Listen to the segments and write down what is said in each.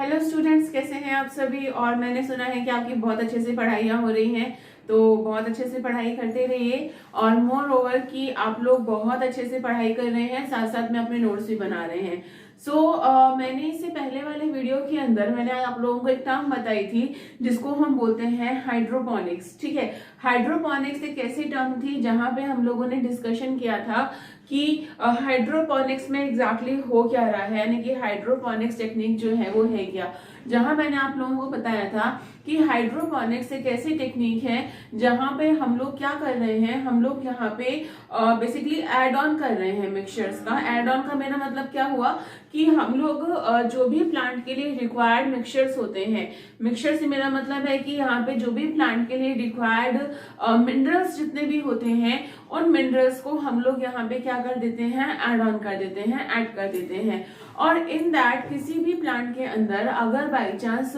Hello students, कैसे हैं आप सभी। और मैंने सुना है कि आपकी बहुत अच्छे से पढ़ाइयाँ हो रही हैं, तो बहुत अच्छे से पढ़ाई करते रहिए। और मोर ओवर कि आप लोग बहुत अच्छे से पढ़ाई कर रहे हैं, साथ साथ में अपने नोट्स भी बना रहे हैं। मैंने इससे पहले वाले वीडियो के अंदर मैंने आप लोगों को एक टर्म बताई थी जिसको हम बोलते हैं हाइड्रोपोनिक्स। ठीक है, हाइड्रोपोनिक्स एक ऐसी टर्म थी जहां पे हम लोगों ने डिस्कशन किया था कि हाइड्रोपोनिक्स में एग्जैक्टली हो क्या रहा है, यानी कि हाइड्रोपोनिक्स टेक्निक जो है वो है क्या। जहां मैंने आप लोगों को बताया था कि हाइड्रोपोनिक्स एक ऐसी टेक्निक है जहां पे हम लोग क्या कर रहे हैं, हम लोग यहाँ पे बेसिकली एड ऑन कर रहे हैं मिक्सचर्स का। एड ऑन का मेरा मतलब क्या हुआ कि हम लोग जो भी प्लांट के लिए रिक्वायर्ड मिक्सचर्स होते हैं, मिक्सचर से मेरा मतलब है कि यहाँ पे जो भी प्लांट के लिए रिक्वायर्ड मिनरल्स जितने भी होते हैं, उन मिनरल्स को हम लोग यहाँ पे क्या कर देते हैं, एड ऑन कर देते हैं, ऐड कर देते हैं। और इन दैट किसी भी प्लांट के अंदर अगर बाई चांस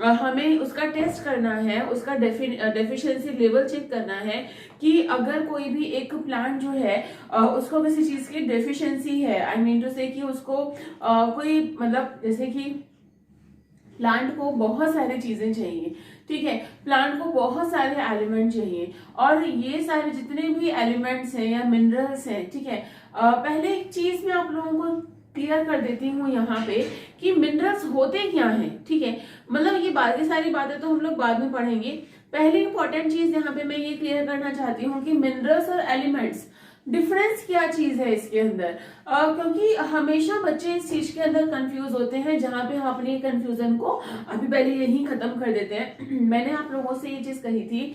हमें उसका टेस्ट करना है, उसका डेफिशिएंसी लेवल चेक करना है कि अगर कोई भी एक प्लांट जो है उसको किसी चीज की डेफिशिएंसी है, आई मीन टू से कि उसको कोई मतलब जैसे कि प्लांट को बहुत सारी चीजें चाहिए, ठीक है, प्लांट को बहुत सारे एलिमेंट चाहिए, और ये सारे जितने भी एलिमेंट्स हैं या मिनरल्स हैं, ठीक है। पहले एक चीज मैं आप लोगों को क्लियर कर देती हूँ यहाँ पे कि मिनरल्स होते क्या हैं, ठीक है। मतलब ये बाकी सारी बातें तो हम लोग बाद में पढ़ेंगे। पहली इंपॉर्टेंट चीज यहाँ पे मैं ये क्लियर करना चाहती हूँ कि मिनरल्स और एलिमेंट्स डिफरेंस क्या चीज है इसके अंदर। क्योंकि हमेशा बच्चे इस चीज के अंदर कंफ्यूज होते हैं, जहां पे हम अपनी कंफ्यूजन को अभी पहले यही खत्म कर देते हैं। मैंने आप लोगों से ये चीज कही थी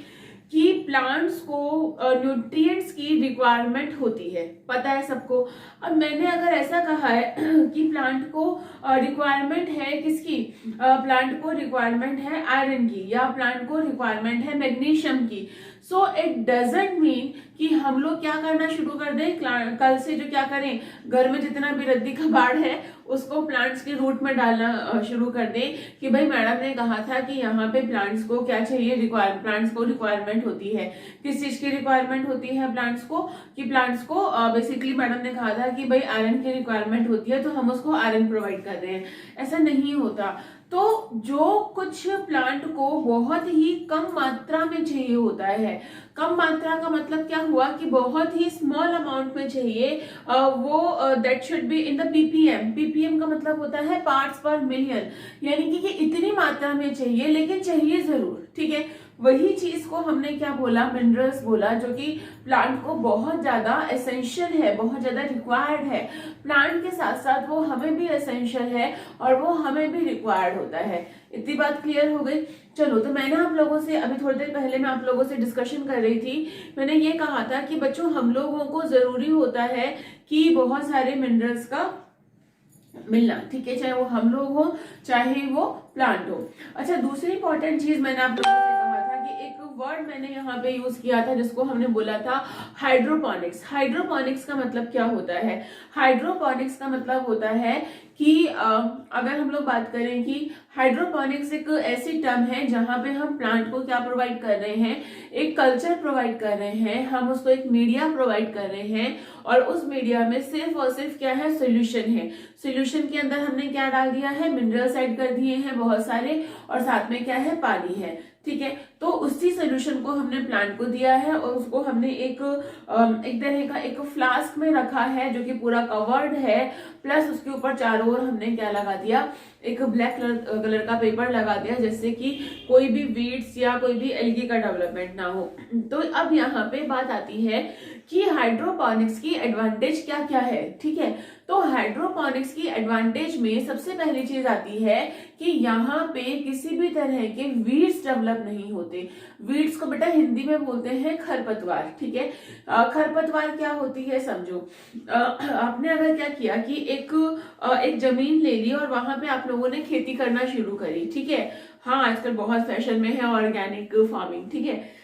कि प्लांट्स को न्यूट्रिएंट्स की रिक्वायरमेंट होती है, पता है सबको। अब मैंने अगर ऐसा कहा है कि प्लांट को रिक्वायरमेंट है किसकी, प्लांट को रिक्वायरमेंट है आयरन की, या प्लांट को रिक्वायरमेंट है मैग्नीशियम की, सो इट डजंट मीन कि हम लोग क्या करना शुरू कर दें, कल से जो क्या करें, घर में जितना भी रद्दी कबाड़ है उसको प्लांट्स के रूट में डालना शुरू कर दें कि भाई मैडम ने कहा था कि यहाँ पे प्लांट्स को क्या चाहिए, प्लांट्स को रिक्वायरमेंट होती है। किस चीज की रिक्वायरमेंट होती है प्लांट्स को, कि प्लांट्स को बेसिकली मैडम ने कहा था कि भाई आयरन की रिक्वायरमेंट होती है, तो हम उसको आयरन प्रोवाइड कर रहे हैं। ऐसा नहीं होता। तो जो कुछ प्लांट को बहुत ही कम मात्रा में चाहिए होता है, कम मात्रा का मतलब क्या हुआ कि बहुत ही स्मॉल अमाउंट में चाहिए, वो that should be in the ppm. Ppm का मतलब होता है पार्ट्स पर मिलियन, यानी कि ये इतनी मात्रा में चाहिए, लेकिन चाहिए जरूर, ठीक है। वही चीज को हमने क्या बोला, मिनरल्स बोला, जो कि प्लांट को बहुत ज्यादा एसेंशियल है, बहुत ज्यादा रिक्वायर्ड है। प्लांट के साथ साथ वो हमें भी एसेंशियल है और वो हमें भी रिक्वायर्ड होता है। इतनी बात क्लियर हो गई। चलो, तो मैंने आप लोगों से अभी थोड़ी देर पहले मैं आप लोगों से डिस्कशन कर रही थी, मैंने ये कहा था कि बच्चों हम लोगों को जरूरी होता है कि बहुत सारे मिनरल्स का मिलना, ठीक है, चाहे वो हम लोग हो चाहे वो प्लांट हो। अच्छा, दूसरी इंपॉर्टेंट चीज मैंने आप लोगों से कहा था कि एक वर्ड मैंने यहाँ पे यूज किया था जिसको हमने बोला था हाइड्रोपोनिक्स। हाइड्रोपोनिक्स का मतलब क्या होता है, हाइड्रोपोनिक्स का मतलब होता है कि अगर हम लोग बात करें कि हाइड्रोपोनिक्स एक ऐसी टर्म है जहां पे हम प्लांट को क्या प्रोवाइड कर रहे हैं, एक कल्चर प्रोवाइड कर रहे हैं, हम उसको एक मीडिया प्रोवाइड कर रहे हैं, और उस मीडिया में सिर्फ और सिर्फ क्या है, सोल्यूशन है। सोल्यूशन के अंदर हमने क्या डाल दिया है, मिनरल्स ऐड कर दिए हैं बहुत सारे, और साथ में क्या है, पानी है, ठीक है। तो उसी सोल्यूशन को हमने प्लांट को दिया है और उसको हमने एक तरह का एक फ्लास्क में रखा है जो कि पूरा कवर्ड है, प्लस उसके ऊपर चारों ओर हमने क्या लगा दिया, एक ब्लैक कलर का पेपर लगा दिया, जिससे कि कोई भी वीड्स या कोई भी एल्गी का डेवलपमेंट ना हो। तो अब यहाँ पे बात आती है कि हाइड्रोपोनिक्स की एडवांटेज क्या क्या है, ठीक है। तो हाइड्रोपोनिक्स की एडवांटेज में सबसे पहली चीज आती है कि यहाँ पे किसी भी तरह के वीड्स डेवलप नहीं होते। वीड्स को बेटा हिंदी में बोलते हैं खरपतवार, ठीक है। खरपतवार क्या होती है समझो। आपने अगर क्या किया कि एक जमीन ले ली और वहां पे आप लोगों ने खेती करना शुरू करी, ठीक है। हाँ, आजकल बहुत फैशन में है ऑर्गेनिक फार्मिंग, ठीक है।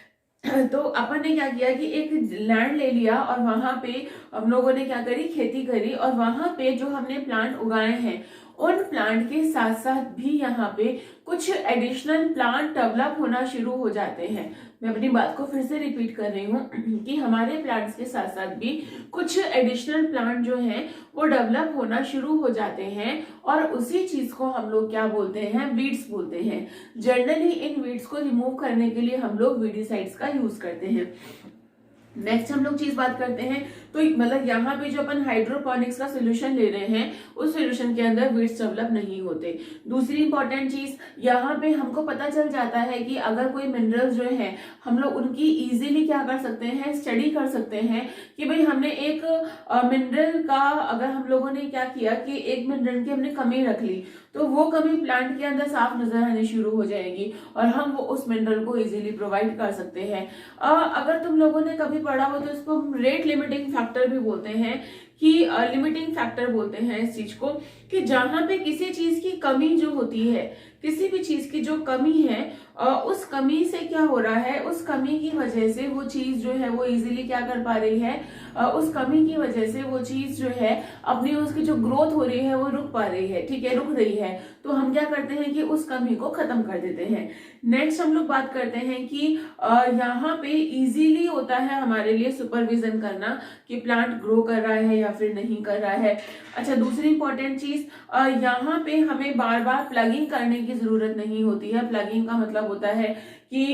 तो अपन ने क्या किया कि एक लैंड ले लिया और वहां पे हम लोगों ने क्या करी, खेती करी, और वहां पे जो हमने प्लांट उगाए हैं उन प्लांट के साथ साथ भी यहाँ पे कुछ एडिशनल प्लांट डेवलप होना शुरू हो जाते हैं। मैं अपनी बात को फिर से रिपीट कर रही हूँ कि हमारे प्लांट्स के साथ साथ भी कुछ एडिशनल प्लांट जो हैं वो डेवलप होना शुरू हो जाते हैं, और उसी चीज को हम लोग क्या बोलते हैं, वीड्स बोलते हैं। जनरली इन वीड्स को रिमूव करने के लिए हम लोग वीडिसाइड्स का यूज करते हैं। नेक्स्ट हम लोग चीज बात करते हैं, तो मतलब यहाँ पे जो अपन हाइड्रोपोनिक्स का सोल्यूशन ले रहे हैं उस सोल्यूशन के अंदर वीड्स डेवलप नहीं होते। दूसरी इंपॉर्टेंट चीज, यहाँ पे हमको पता चल जाता है कि अगर कोई मिनरल्स जो है हम लोग उनकी इजीली क्या कर सकते हैं, स्टडी कर सकते हैं कि भाई हमने एक मिनरल का, अगर हम लोगों ने क्या किया कि एक मिनरल की हमने कमी रख ली, तो वो कमी प्लांट के अंदर साफ नजर आने शुरू हो जाएगी और हम वो उस मिनरल को इजीली प्रोवाइड कर सकते हैं। अगर तुम लोगों ने कभी पढ़ा हो तो इसको हम रेट लिमिटिंग फैक्टर भी बोलते हैं, कि लिमिटिंग फैक्टर बोलते हैं इस चीज को, कि जहां पे किसी चीज की कमी जो होती है, किसी भी चीज की जो कमी है, उस कमी से क्या हो रहा है, उस कमी की वजह से वो चीज जो है वो इजीली क्या कर पा रही है, उस कमी की वजह से वो चीज जो है अपनी उसकी जो ग्रोथ हो रही है वो रुक पा रही है, ठीक है, रुक रही है, तो हम क्या करते हैं कि उस कमी को खत्म कर देते हैं। नेक्स्ट हम लोग बात करते हैं कि यहाँ पे इजीली होता है हमारे लिए सुपरविजन करना कि प्लांट ग्रो कर रहा है या फिर नहीं कर रहा है। अच्छा, दूसरी इंपॉर्टेंट चीज, यहाँ पे हमें बार बार प्लगिंग करने की जरूरत नहीं होती है। प्लगिंग का मतलब होता है कि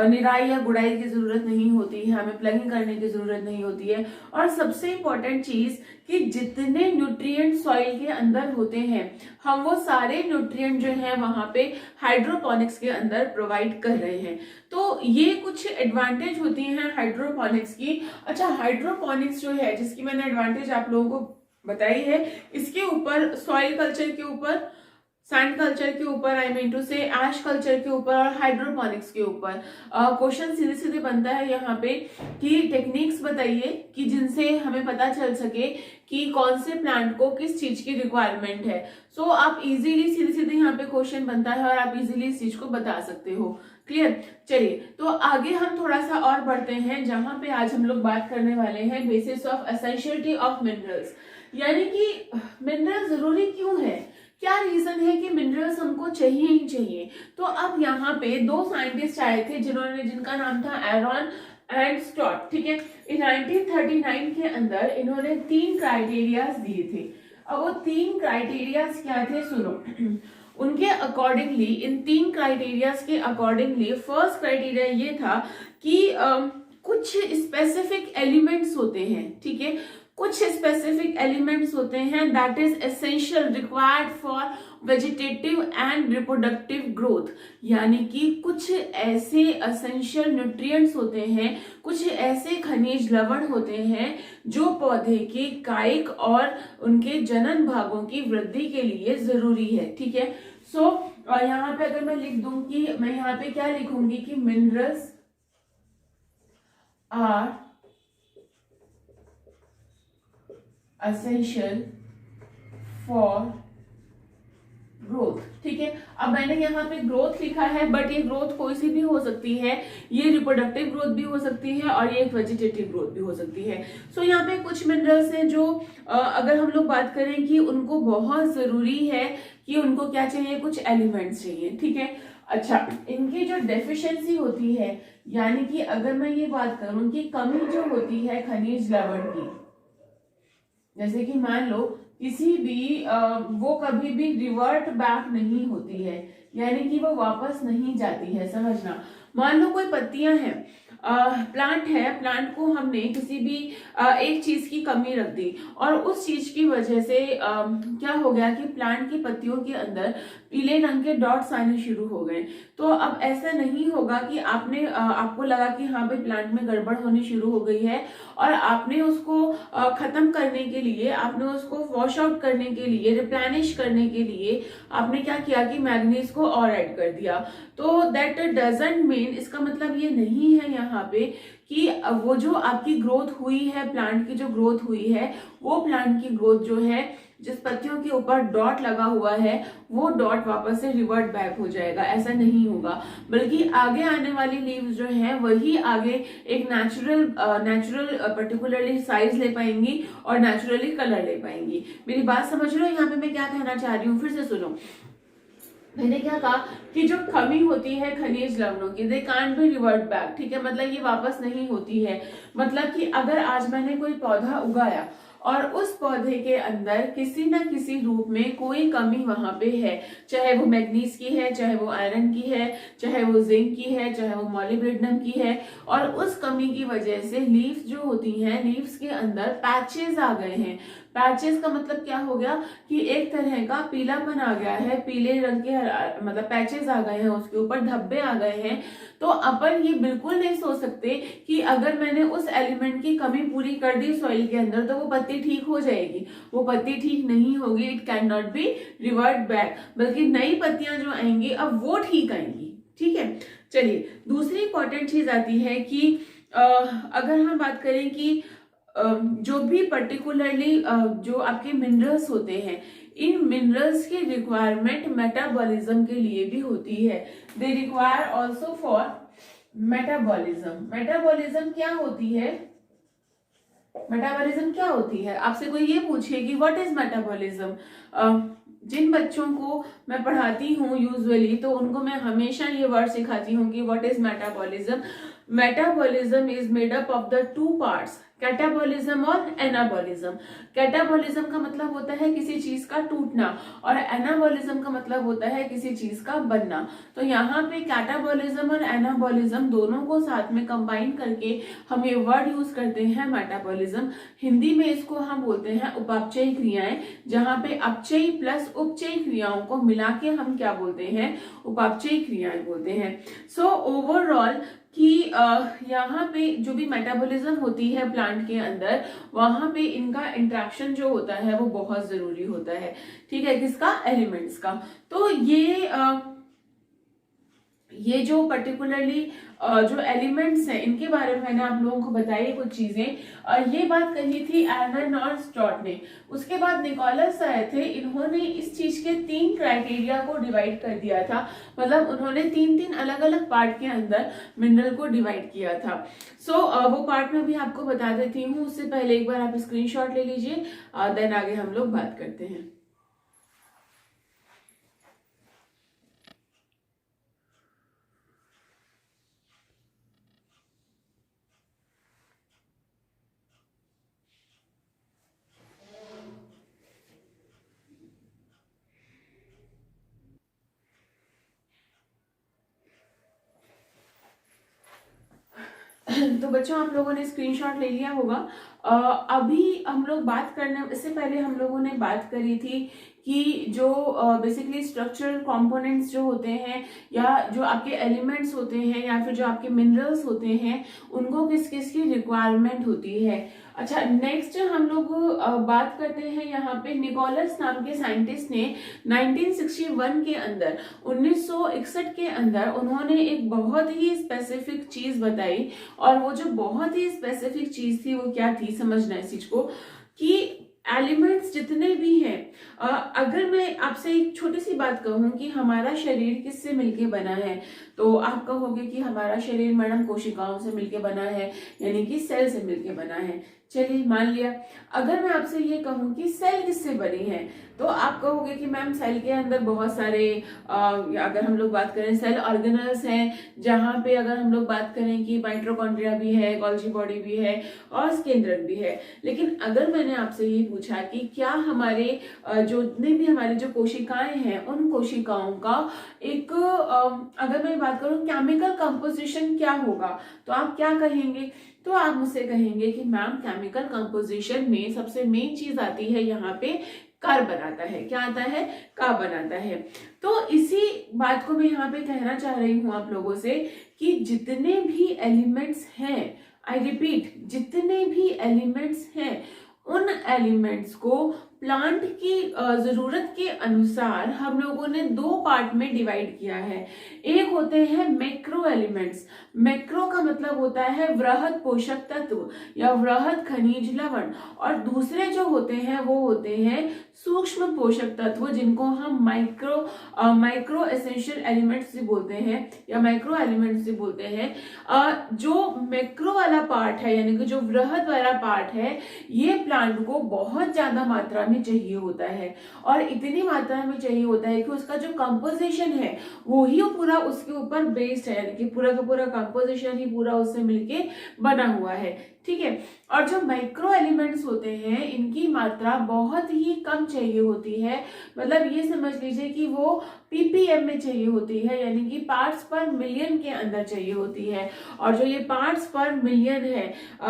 निराई या गुड़ाई की जरूरत नहीं होती है, हमें प्लगिंग करने की जरूरत नहीं होती है। और सबसे इंपॉर्टेंट चीज कि जितने न्यूट्रिएंट सॉइल के अंदर होते हैं हम वो सारे न्यूट्रिएंट जो है वहां पे हाइड्रोपोनिक्स के अंदर प्रोवाइड कर रहे हैं। तो ये कुछ एडवांटेज होती हैं हाइड्रोपोनिक्स की। अच्छा, हाइड्रोपोनिक्स जो है जिसकी मैंने एडवांटेज आप लोगों को बताई है, इसके ऊपर सॉइल कल्चर के ऊपर, सैंड कल्चर के ऊपर, आई मीन टू से एश कल्चर के ऊपर और हाइड्रोपोनिक्स के ऊपर क्वेश्चन सीधे सीधे बनता है यहाँ पे कि टेक्निक्स बताइए कि जिनसे हमें पता चल सके कि कौन से प्लांट को किस चीज की रिक्वायरमेंट है। सो आप इजीली सीधे सीधे यहाँ पे क्वेश्चन बनता है और आप इजीली इस चीज को बता सकते हो। क्लियर? चलिए, तो आगे हम थोड़ा सा और बढ़ते हैं, जहां पे आज हम लोग बात करने वाले हैं basis of essentiality of minerals, यानी कि मिनरल जरूरी क्यों है, क्या रीजन है कि मिनरल्स हमको चाहिए ही चाहिए। तो अब यहाँ पे दो साइंटिस्ट आए थे जिनका नाम था एरॉन एंड स्टॉट, ठीक है। इन 1939 के अंदर इन्होंने 3 क्राइटेरियाज दिए थे। अब वो 3 क्राइटेरियाज क्या थे, सुनो। उनके अकॉर्डिंगली, इन 3 क्राइटेरियाज के अकॉर्डिंगली फर्स्ट क्राइटेरिया ये था कि कुछ स्पेसिफिक एलिमेंट्स होते हैं, ठीक है, कुछ स्पेसिफिक एलिमेंट्स होते हैं that is essential required for vegetative and reproductive growth, यानी कि कुछ ऐसे एसेंशियल न्यूट्रिएंट्स होते हैं, कुछ ऐसे खनिज लवण होते हैं जो पौधे के कायिक और उनके जनन भागों की वृद्धि के लिए जरूरी है, ठीक है। सो यहाँ पे अगर मैं लिख दूं कि मैं यहाँ पे क्या लिखूंगी कि minerals are essential for growth, ठीक है। अब मैंने यहाँ पे ग्रोथ लिखा है, बट ये ग्रोथ कोई सी भी हो सकती है, ये रिप्रोडक्टिव ग्रोथ भी हो सकती है और ये एक वेजिटेटिव ग्रोथ भी हो सकती है। सो यहाँ पे कुछ मिनरल्स हैं जो अगर हम लोग बात करें कि उनको बहुत जरूरी है कि उनको क्या चाहिए, कुछ एलिमेंट्स चाहिए, ठीक है। अच्छा, इनकी जो डेफिशिएंसी होती है, यानी कि अगर मैं ये बात करूं कि कमी जो होती है खनिज लवण की, जैसे कि मान लो किसी भी वो कभी भी रिवर्ट बैक नहीं होती है, यानी कि वो वापस नहीं जाती है, समझना। मान लो कोई पत्तियां हैं, प्लांट है, प्लांट को हमने किसी भी एक चीज की कमी रख दी और उस चीज की वजह से क्या हो गया कि प्लांट की पत्तियों के अंदर पीले रंग के डॉट्स आने शुरू हो गए। तो अब ऐसा नहीं होगा कि आपको लगा कि हाँ भाई प्लांट में गड़बड़ होनी शुरू हो गई है और आपने उसको खत्म करने के लिए, आपने उसको वॉश आउट करने के लिए, रिप्लेनिश करने के लिए आपने क्या किया कि मैग्नीज को और ऐड कर दिया। तो दैट डजंट मीन, इसका मतलब ये नहीं है यहाँ पे कि वो जो आपकी ग्रोथ हुई है, प्लांट की जो ग्रोथ हुई है, वो प्लांट की ग्रोथ जो है जिस पत्तियों के ऊपर डॉट लगा हुआ है वो डॉट वापस से रिवर्ट बैक हो जाएगा, ऐसा नहीं होगा, बल्कि आगे आने वाली लीव्स जो है वही आगे एक नेचुरल पर्टिकुलरली साइज ले पाएंगी और नेचुरली कलर ले पाएंगी। मेरी बात समझ रहे हो यहाँ पे मैं क्या कहना चाह रही हूँ? फिर से सुनो, मैंने क्या कहा कि जो कमी होती है खनिज लवणों की, they can't be revert back, ठीक है, मतलब ये वापस नहीं होती है। मतलब कि अगर आज मैंने कोई पौधा उगाया और उस पौधे के अंदर किसी ना किसी रूप में कोई कमी वहां पे है, चाहे वो मैग्नीज की है, चाहे वो आयरन की है, चाहे वो जिंक की है, चाहे वो मॉलिब्डेनम की है, और उस कमी की वजह से लीव्स जो होती हैं, लीव्स के अंदर पैचेस आ गए हैं। पैचेस का मतलब क्या हो गया कि एक तरह का पीलापन आ गया है, पीले रंग के मतलब पैचेस आ गए हैं, उसके ऊपर धब्बे आ गए हैं। तो अपन ये बिल्कुल नहीं सोच सकते कि अगर मैंने उस एलिमेंट की कमी पूरी कर दी सॉइल के अंदर तो वो पत्ती ठीक हो जाएगी। वो पत्ती ठीक नहीं होगी, it can not be revert back, बल्कि नई पत्तियां जो आएंगी अब वो ठीक आएंगी। ठीक है, चलिए दूसरी इंपॉर्टेंट चीज आती है कि अगर हम बात करें कि जो भी पर्टिकुलरली जो आपके मिनरल्स होते हैं, इन मिनरल्स की रिक्वायरमेंट मेटाबॉलिज्म के लिए भी होती है। They require also for metabolism. Metabolism क्या होती है? मेटाबॉलिज्म क्या होती है? आपसे कोई ये पूछे कि व्हाट इज मेटाबॉलिज्म, जिन बच्चों को मैं पढ़ाती हूँ यूजुअली तो उनको मैं हमेशा ये वर्ड सिखाती हूँ कि what is metabolism. Metabolism is made up of the two parts, catabolism और एनाबॉलिज्म। कैटाबॉलिज्म का मतलब होता है किसी चीज का टूटना और एनाबॉलिज्म का मतलब होता है किसी चीज का बनना। तो यहाँ पे कैटाबॉलिज्म और एनाबॉलिज्म दोनों को साथ में कंबाइन करके हम ये वर्ड यूज करते हैं मेटाबॉलिज्म। हिंदी में इसको हम बोलते हैं उपापचयी क्रियाएं, जहाँ पे अपचयी प्लस उपचयी क्रियाओं को मिला के हम क्या बोलते हैं? उपापचयी क्रियाएं बोलते हैं। सो ओवरऑल कि यहाँ पे जो भी मेटाबॉलिज्म होती है प्लांट के अंदर, वहां पे इनका इंट्रैक्शन जो होता है वो बहुत जरूरी होता है। ठीक है, किसका? एलिमेंट्स का। तो ये जो पर्टिकुलरली जो एलिमेंट्स हैं इनके बारे में मैंने आप लोगों को बताई कुछ चीजें। ये बात कही थी एर्नन और स्टॉट ने। उसके बाद निकोलस आए थे, इन्होंने इस चीज के 3 क्राइटेरिया को डिवाइड कर दिया था। मतलब उन्होंने 3 अलग अलग पार्ट के अंदर मिनरल को डिवाइड किया था। सो वो पार्ट में भी आपको बता देती हूँ, उससे पहले एक बार आप स्क्रीनशॉट ले लीजिए, देन आगे हम लोग बात करते हैं। तो बच्चों आप लोगों ने स्क्रीनशॉट ले लिया होगा। अभी हम लोग बात करने इससे पहले हम लोगों ने बात करी थी कि जो बेसिकली स्ट्रक्चरल कंपोनेंट्स जो होते हैं या जो आपके एलिमेंट्स होते हैं या फिर जो आपके मिनरल्स होते हैं उनको किस किस की रिक्वायरमेंट होती है। अच्छा, नेक्स्ट हम लोग बात करते हैं यहाँ पे निकोलस नाम के साइंटिस्ट ने 1961 के अंदर 1961 के अंदर उन्होंने एक बहुत ही स्पेसिफिक चीज बताई। और वो जो बहुत ही स्पेसिफिक चीज थी वो क्या थी, समझना इस चीज को कि एलिमेंट्स जितने भी हैं, अगर मैं आपसे एक छोटी सी बात कहूं कि हमारा शरीर किससे मिलके बना है, तो आप कहोगे कि हमारा शरीर मैडम कोशिकाओं से मिलके बना है, यानी कि सेल से मिलके बना है। चलिए मान लिया। अगर मैं आपसे ये कहूं कि सेल किससे बनी है, तो आप कहोगे कि मैम सेल के अंदर बहुत सारे अगर हम लोग बात करें सेल ऑर्गेनल्स हैं, जहां पे अगर हम लोग बात करें कि माइटोकॉन्ड्रिया भी है, गोल्जी बॉडी भी है और केंद्रक भी है। लेकिन अगर मैंने आपसे ये पूछा कि क्या हमारे जो जितने भी हमारे जो कोशिकाएं हैं उन कोशिकाओं का एक अगर मैं बात करूं केमिकल कंपोजिशन क्या होगा, तो आप क्या कहेंगे? तो आप मुझसे कहेंगे कि मैम केमिकल कंपोजिशन में सबसे मेन चीज आती है यहाँ पे कार्बन आता है। क्या आता है? कार्बन आता है। तो इसी बात को मैं यहाँ पे कहना चाह रही हूँ आप लोगों से कि जितने भी एलिमेंट्स हैं, आई रिपीट, जितने भी एलिमेंट्स हैं उन एलिमेंट्स को प्लांट की जरूरत के अनुसार हम लोगों ने दो पार्ट में डिवाइड किया है। एक होते हैं मैक्रो एलिमेंट्स। मैक्रो का मतलब होता है वृहद पोषक तत्व या वृहद खनिज लवण, और दूसरे जो होते हैं वो होते हैं सूक्ष्म पोषक तत्व, जिनको हम माइक्रो एसेंशियल एलिमेंट्स भी बोलते हैं या माइक्रो एलिमेंट्स भी बोलते हैं। जो मैक्रो वाला पार्ट है यानी कि जो वृहद वाला पार्ट है, ये प्लांट को बहुत ज्यादा मात्रा में चाहिए होता है, और इतनी मात्रा में चाहिए होता है कि उसका जो कंपोजिशन है वो ही पूरा उसके ऊपर बेस्ड है, यानी कि पूरा का पूरा कंपोजिशन ही पूरा उससे मिलके बना हुआ है। ठीक है। और जो माइक्रो एलिमेंट्स होते हैं इनकी मात्रा बहुत ही कम चाहिए होती है, मतलब ये समझ लीजिए कि वो पीपीएम में चाहिए होती है, यानी कि पार्ट्स पर मिलियन के अंदर चाहिए होती है। और जो ये पार्ट्स पर मिलियन है,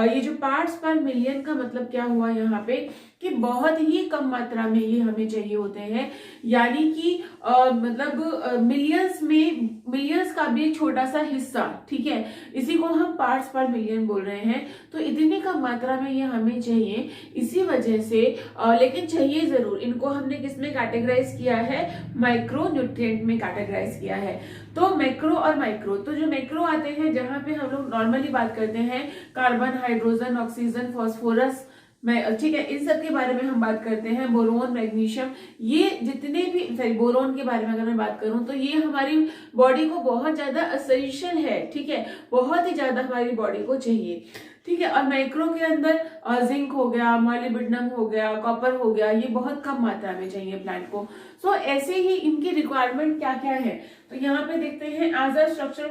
ये जो पार्ट्स पर मिलियन का मतलब क्या हुआ यहाँ पे कि बहुत ही कम मात्रा में ये हमें चाहिए होते हैं, यानी कि मतलब मिलियंस का भी एक छोटा सा हिस्सा। ठीक है, इसी को हम पार्ट्स पर मिलियन बोल रहे हैं। तो इतनी कम मात्रा में ये हमें चाहिए, इसी वजह से लेकिन चाहिए जरूर। इनको हमने किसमें कैटेगराइज किया है? माइक्रो न्यूट्रिएंट में कैटेगराइज किया है। तो मैक्रो और माइक्रो, तो जो मैक्रो आते हैं जहां पे हम लोग नॉर्मली बात करते हैं कार्बन, हाइड्रोजन, ऑक्सीजन, फास्फोरस, ठीक है, इन सब के बारे में हम बात करते हैं, बोरोन, मैग्नीशियम, ये जितने भी बोरोन के बारे में अगर मैं बात करूं तो ये हमारी बॉडी को बहुत ज्यादा असेंशियल है। ठीक है, बहुत ही ज्यादा हमारी बॉडी को चाहिए। ठीक है, और माइक्रो के अंदर जिंक हो गया, मॉलिब्डेनम हो गया, कॉपर हो गया, ये बहुत कम मात्रा में चाहिए प्लांट को। सो ऐसे ही इनकी रिक्वायरमेंट क्या क्या है, तो यहाँ पे देखते हैं as a structural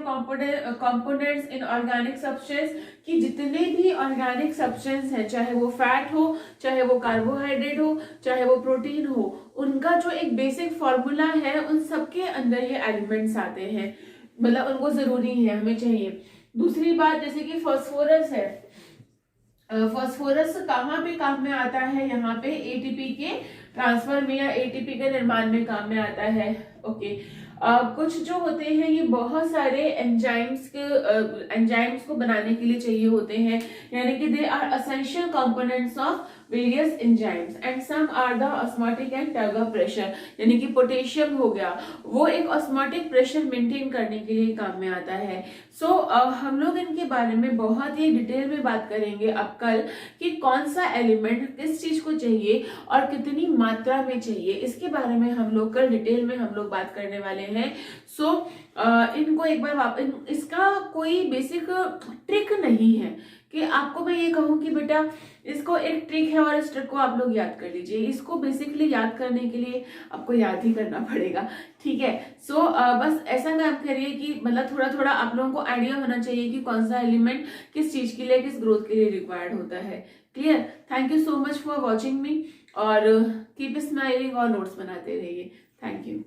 components in organic substance, कि जितने भी ऑर्गेनिक सब्सटेंस है, चाहे वो फैट हो, चाहे वो कार्बोहाइड्रेट हो, चाहे वो प्रोटीन हो, उनका जो एक बेसिक फॉर्मूला है, उन सबके अंदर ये एलिमेंट्स आते हैं, मतलब उनको जरूरी है, हमें चाहिए। दूसरी बात जैसे कि फास्फोरस है, फास्फोरस कहाँ पे काम में आता है? यहाँ पे एटीपी के ट्रांसफर में या एटीपी के निर्माण में काम में आता है। ओके, कुछ जो होते हैं ये बहुत सारे एंजाइम्स को बनाने के लिए चाहिए होते हैं, यानी कि they are essential components of various enzymes and some are the osmotic and turgor pressure, यानी कि पोटेशियम हो गया, वो एक ऑस्मोटिक प्रेशर मेंटेन करने के लिए काम में आता है। सो हम लोग इनके बारे में बहुत ही डिटेल में बात करेंगे अब कल कि कौन सा एलिमेंट किस चीज को चाहिए और कितनी मात्रा में चाहिए, इसके बारे में हम लोग कल डिटेल में हम लोग बात करने वाले हैं। सो इनको एक बार इसका कोई बेसिक ट्रिक नहीं है कि आपको मैं ये कहूं कि बेटा इसको एक ट्रिक है और इस ट्रिक को आप लोग याद कर लीजिए। इसको बेसिकली याद करने के लिए आपको याद ही करना पड़ेगा। ठीक है, सो बस ऐसा काम करिए कि मतलब थोड़ा थोड़ा आप लोगों को आइडिया होना चाहिए कि कौन सा एलिमेंट किस चीज के लिए, किस ग्रोथ के लिए रिक्वायर्ड होता है। Clear? Thank you so much for watching मी, और कीप स्माइलिंग और नोट्स बनाते रहिए। Thank you.